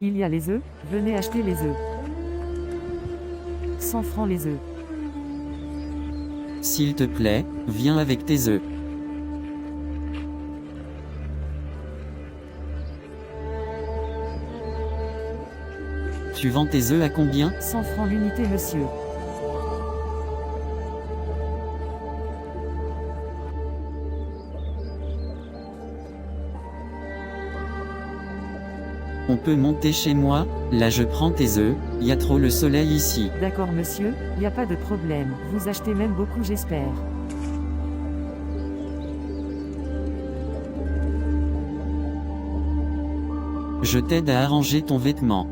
Il y a les œufs, venez acheter les œufs. 100 francs les œufs. S'il te plaît, viens avec tes œufs. Tu vends tes œufs à combien? 100 francs l'unité, monsieur. On peut monter chez moi? Là je prends tes œufs, y a trop le soleil ici. D'accord monsieur, y a pas de problème. Vous achetez même beaucoup j'espère. Je t'aide à arranger ton vêtement.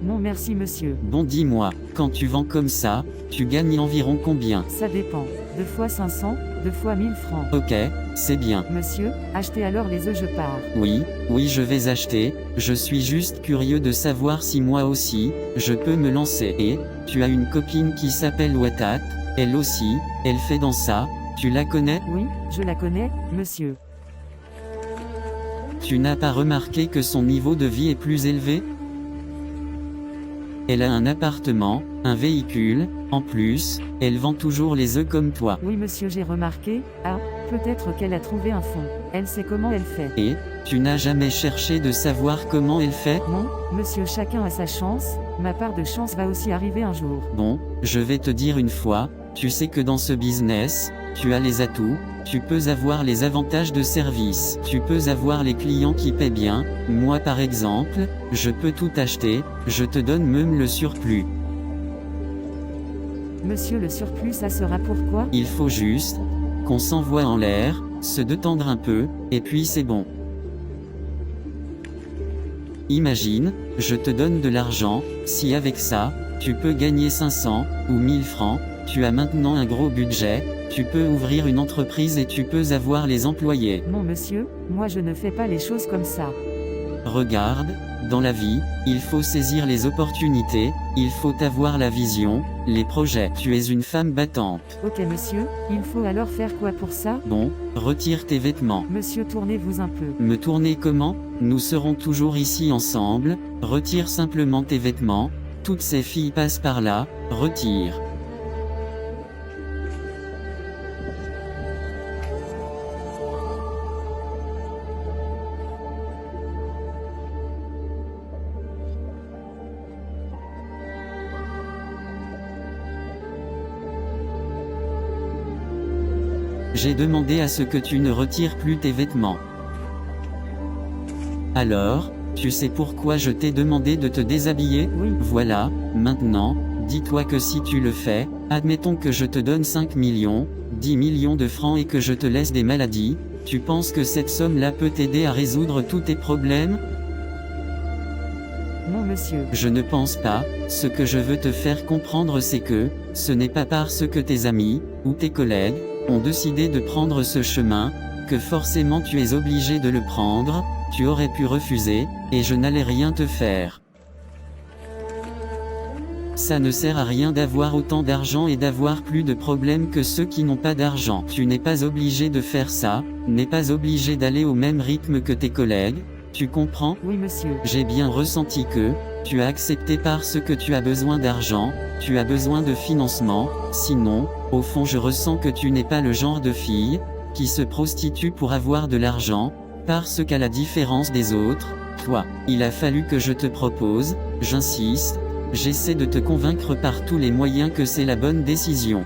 Non merci monsieur. Bon dis-moi, quand tu vends comme ça, tu gagnes environ combien? Ça dépend. 2 fois 500, 2 fois 1000 francs. Ok, c'est bien. Monsieur, achetez alors les œufs, je pars. Oui, je vais acheter, je suis juste curieux de savoir si moi aussi, je peux me lancer. Et, tu as une copine qui s'appelle Watat, elle aussi, elle fait dans ça, tu la connais? Oui, je la connais, monsieur. Tu n'as pas remarqué que son niveau de vie est plus élevé? Elle a un appartement, un véhicule, en plus, elle vend toujours les œufs comme toi. Oui monsieur, j'ai remarqué. Ah, peut-être qu'elle a trouvé un fond. Elle sait comment elle fait. Et, tu n'as jamais cherché de savoir comment elle fait? Non, monsieur, chacun a sa chance. Ma part de chance va aussi arriver un jour. Bon, je vais te dire une fois, tu sais que dans ce business, tu as les atouts, tu peux avoir les avantages de service, tu peux avoir les clients qui paient bien, moi par exemple, je peux tout acheter, je te donne même le surplus. Monsieur, le surplus, ça sera pourquoi? Il faut juste qu'on s'envoie en l'air, se détendre un peu, et puis c'est bon. Imagine, je te donne de l'argent, si avec ça, tu peux gagner 500 ou 1000 francs, tu as maintenant un gros budget, tu peux ouvrir une entreprise et tu peux avoir les employés. Non monsieur, moi je ne fais pas les choses comme ça. Regarde, dans la vie, il faut saisir les opportunités, il faut avoir la vision, les projets. Tu es une femme battante. Ok monsieur, il faut alors faire quoi pour ça? Bon, retire tes vêtements. Monsieur, tournez-vous un peu. Me tourner comment? Nous serons toujours ici ensemble, retire simplement tes vêtements, toutes ces filles passent par là, retire. J'ai demandé à ce que tu ne retires plus tes vêtements. Alors, tu sais pourquoi je t'ai demandé de te déshabiller? Oui. Voilà, maintenant, dis-toi que si tu le fais, admettons que je te donne 5 millions, 10 millions de francs et que je te laisse des maladies, tu penses que cette somme-là peut t'aider à résoudre tous tes problèmes? Non monsieur. Je ne pense pas, ce que je veux te faire comprendre c'est que, ce n'est pas parce que tes amis, ou tes collègues, ont décidé de prendre ce chemin, que forcément tu es obligé de le prendre, tu aurais pu refuser, et je n'allais rien te faire. Ça ne sert à rien d'avoir autant d'argent et d'avoir plus de problèmes que ceux qui n'ont pas d'argent. Tu n'es pas obligé de faire ça, n'es pas obligé d'aller au même rythme que tes collègues, tu comprends? Oui monsieur. J'ai bien ressenti que, tu as accepté parce que tu as besoin d'argent, tu as besoin de financement, sinon, au fond je ressens que tu n'es pas le genre de fille, qui se prostitue pour avoir de l'argent, parce qu'à la différence des autres, toi, il a fallu que je te propose, j'insiste, j'essaie de te convaincre par tous les moyens que c'est la bonne décision.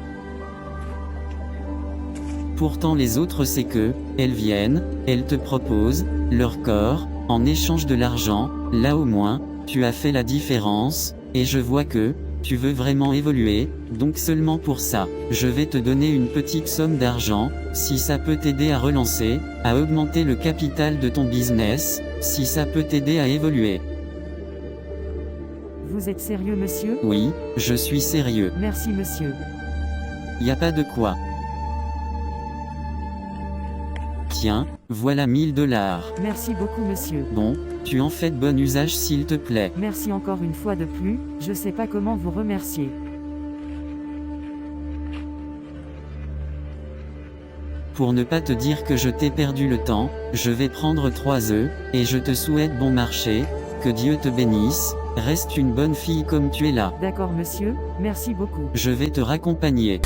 Pourtant les autres c'est que, elles viennent, elles te proposent, leur corps, en échange de l'argent, là au moins, tu as fait la différence, et je vois que, tu veux vraiment évoluer, donc seulement pour ça, je vais te donner une petite somme d'argent, si ça peut t'aider à relancer, à augmenter le capital de ton business, si ça peut t'aider à évoluer. Vous êtes sérieux monsieur? Oui, je suis sérieux. Merci monsieur. Y a pas de quoi. Tiens, voilà 1000 $. Merci beaucoup monsieur. Bon, tu en fais de bon usage s'il te plaît. Merci encore une fois de plus, je sais pas comment vous remercier. Pour ne pas te dire que je t'ai perdu le temps, je vais prendre 3 œufs, et je te souhaite bon marché, Que Dieu te bénisse, reste une bonne fille comme tu es là. D'accord monsieur, merci beaucoup. Je vais te raccompagner.